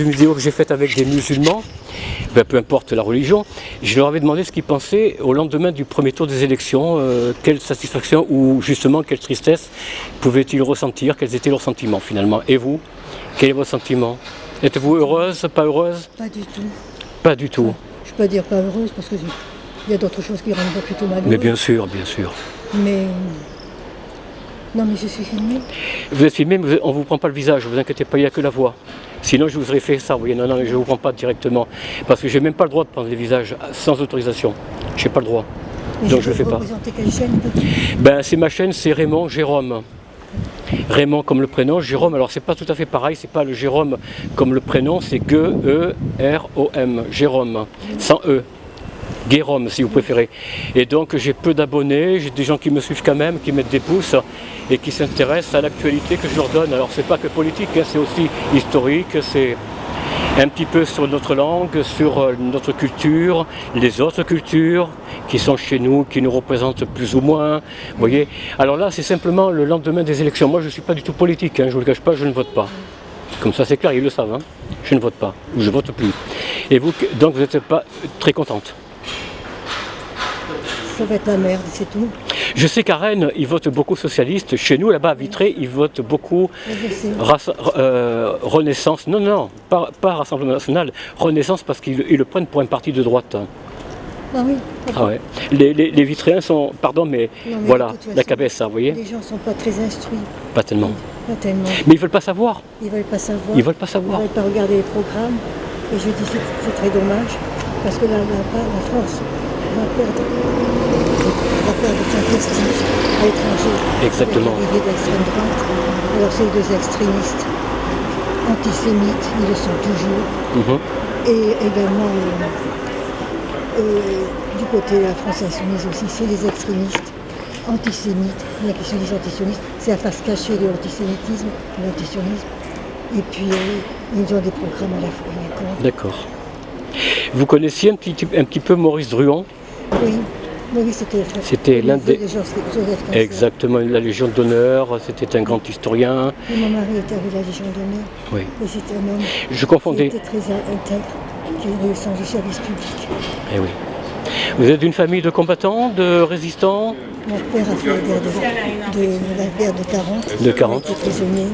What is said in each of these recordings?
Une vidéo que j'ai faite avec des musulmans, peu importe la religion, je leur avais demandé ce qu'ils pensaient au lendemain du premier tour des élections, quelle satisfaction ou justement quelle tristesse pouvaient-ils ressentir, quels étaient leurs sentiments finalement. Et vous, quel est votre sentiment? Êtes-vous heureuse, pas heureuse? Pas du tout. Pas du tout. Je ne peux pas dire pas heureuse parce qu'il y a d'autres choses qui rendent plutôt malheureuse. Mais bien sûr, bien sûr. Mais non, mais je suis filmée. Vous êtes filmé, mais on ne vous prend pas le visage, vous inquiétez pas, il n'y a que la voix. Sinon je vous aurais fait ça, vous voyez, non, je ne vous prends pas directement. Parce que je n'ai même pas le droit de prendre les visages sans autorisation. Je n'ai pas le droit. Mais donc je ne le fais pas. Représenter quelle chaîne? C'est ma chaîne, c'est Raymond Jérôme. Raymond comme le prénom, Jérôme, alors c'est pas tout à fait pareil, c'est pas le Jérôme comme le prénom, c'est G-E-R-O-M, Jérôme, sans E. Guérôme si vous préférez. Et donc j'ai peu d'abonnés, j'ai des gens qui me suivent quand même, qui mettent des pouces et qui s'intéressent à l'actualité que je leur donne. Alors c'est pas que politique, hein, c'est aussi historique, c'est un petit peu sur notre langue, sur notre culture, les autres cultures qui sont chez nous, qui nous représentent plus ou moins. Vous voyez. Alors là c'est simplement le lendemain des élections. Moi je ne suis pas du tout politique, hein, je ne vous le cache pas, je ne vote pas. Comme ça c'est clair, ils le savent. Hein. Je ne vote pas, ou je vote plus. Et vous, donc vous n'êtes pas très contente? Ça va être la merde, c'est tout. Je sais qu'à Rennes, ils votent beaucoup socialistes. Chez nous, là-bas à Vitré, ils votent beaucoup Renaissance. Non, pas Rassemblement National. Renaissance parce qu'ils le prennent pour un parti de droite. Ah oui. Ah ouais. Les Vitréens sont, pardon, mais voilà, la cabessa, vous voyez. Les gens ne sont pas très instruits. Pas tellement. Pas tellement. Mais ils veulent pas savoir. Ils veulent pas savoir. Ils veulent pas savoir. Ils veulent pas regarder les programmes. Et je dis c'est très dommage parce que là, la France va perdre son prestige à l'étranger. Exactement. Il y a des d'extrême droite. Alors c'est deux extrémistes antisémites, ils le sont toujours. Et également du côté de la France insoumise aussi, c'est les extrémistes antisémites, bien qu'ils se disent antisionistes, c'est la face cachée de l'antisémitisme, de l'antisionisme. Et puis ils ont des programmes à la fois. D'accord. Vous connaissiez un petit peu Maurice Druon? Oui, c'était l'un des... Exactement, la Légion d'honneur, c'était un grand historien. Et mon mari était avec la Légion d'honneur. Oui. Et c'était un homme Je confondais. qui était très intègre, qui avait le sens du service public. Eh oui. Vous êtes d'une famille de combattants, de résistants? Mon père a fait la guerre de 40. De 40. Il était prisonnier.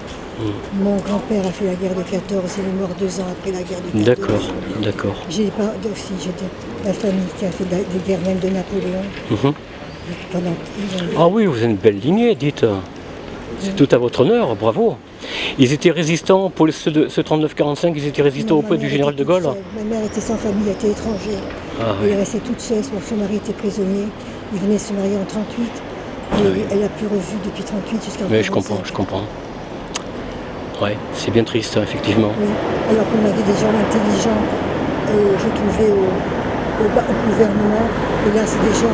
Mon grand-père a fait la guerre de 14, il est mort 2 ans après la guerre de 14. D'accord. J'ai aussi la famille qui a fait des guerres même de Napoléon. Ah oui, vous êtes une belle lignée, dites. C'est tout à votre honneur, bravo. Ils étaient résistants, pour ce 39-45, ils étaient résistants auprès du général de Gaulle? Ma mère était sans famille, elle était étrangère. Elle est restée toute seule, son mari était prisonnier. Il venait se marier en 38. Et elle n'a plus revu depuis 38 jusqu'en 45. Mais je comprends. Ouais, c'est bien triste, effectivement. Oui, alors qu'on avait des gens intelligents, je trouvais au gouvernement, et là c'est des gens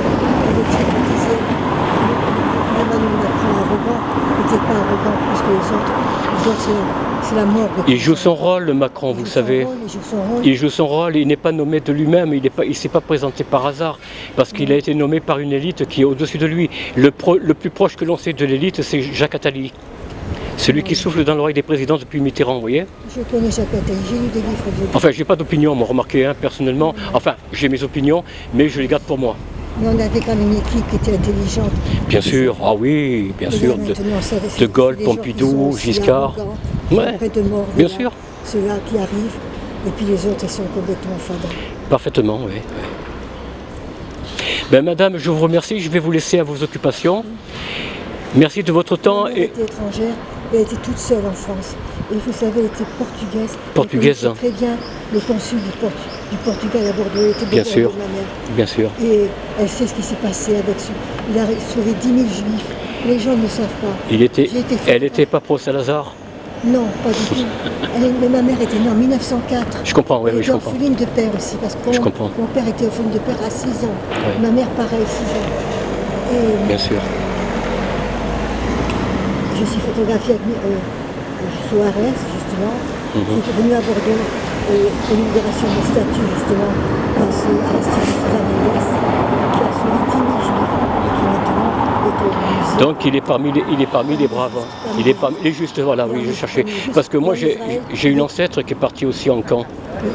très politisés. Emmanuel Macron arrogant, n'était pas arrogant plus que les autres. Les autres, c'est la mort. Il joue son rôle, le Macron, vous savez. Il joue son rôle, il n'est pas nommé de lui-même, il ne s'est pas présenté par hasard, parce qu'il a été nommé par une élite qui est au-dessus de lui. Le plus proche que l'on sait de l'élite, c'est Jacques Attali. Celui qui souffle dans l'oreille des présidents depuis Mitterrand, vous voyez? Je connais Jacques Attali, j'ai lu des livres. Enfin, j'ai pas d'opinion, moi, remarquez, hein, personnellement. Enfin, j'ai mes opinions, mais je les garde pour moi. Mais on avait quand même une équipe qui était intelligente. Bien sûr, ah oui, bien sûr. De Gaulle, Pompidou, Giscard. Ouais, bien sûr. Ceux-là qui arrivent, et puis les autres, ils sont complètement fades. Parfaitement, oui. Madame, je vous remercie, je vais vous laisser à vos occupations. Merci de votre temps. Elle était étrangère, elle était toute seule en France. Et vous savez, elle était portugaise. Portugaise. Elle connaissait très bien le consul du Portugal à Bordeaux. Elle était bien sûr, de ma mère. Bien sûr. Et elle sait ce qui s'est passé avec ce... Il a sauvé 10 000 juifs. Les gens ne savent pas. Elle n'était pas pro-Salazar? Non, pas du tout. Mais ma mère était née en 1904. Je comprends, oui, je comprends. Elle était orpheline de père aussi, parce que mon père était orpheline de père à 6 ans. Oui. Ma mère, pareil, 6 ans. Et bien sûr. Je suis photographiée avec Suarez, justement, qui est venu à Bordeaux pour l'inauguration de statue, justement, à l'Institut Suzanne Elias, qui a sauvé 10 000 juifs, et qui maintenant au musée. Donc il est parmi les braves. Il est juste, voilà, oui, je cherchais. Parce que moi j'ai une ancêtre qui est partie aussi en camp.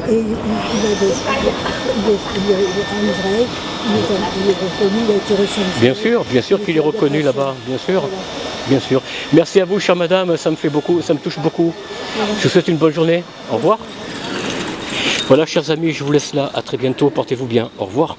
Et il est en Israël, il est reconnu, il a été reçu en Israël. Bien sûr qu'il est reconnu là-bas, bien sûr. Voilà. Bien sûr. Merci à vous, chère madame, ça me fait beaucoup, ça me touche beaucoup. Voilà. Je vous souhaite une bonne journée. Au revoir. Voilà, chers amis, je vous laisse là. À très bientôt. Portez-vous bien. Au revoir.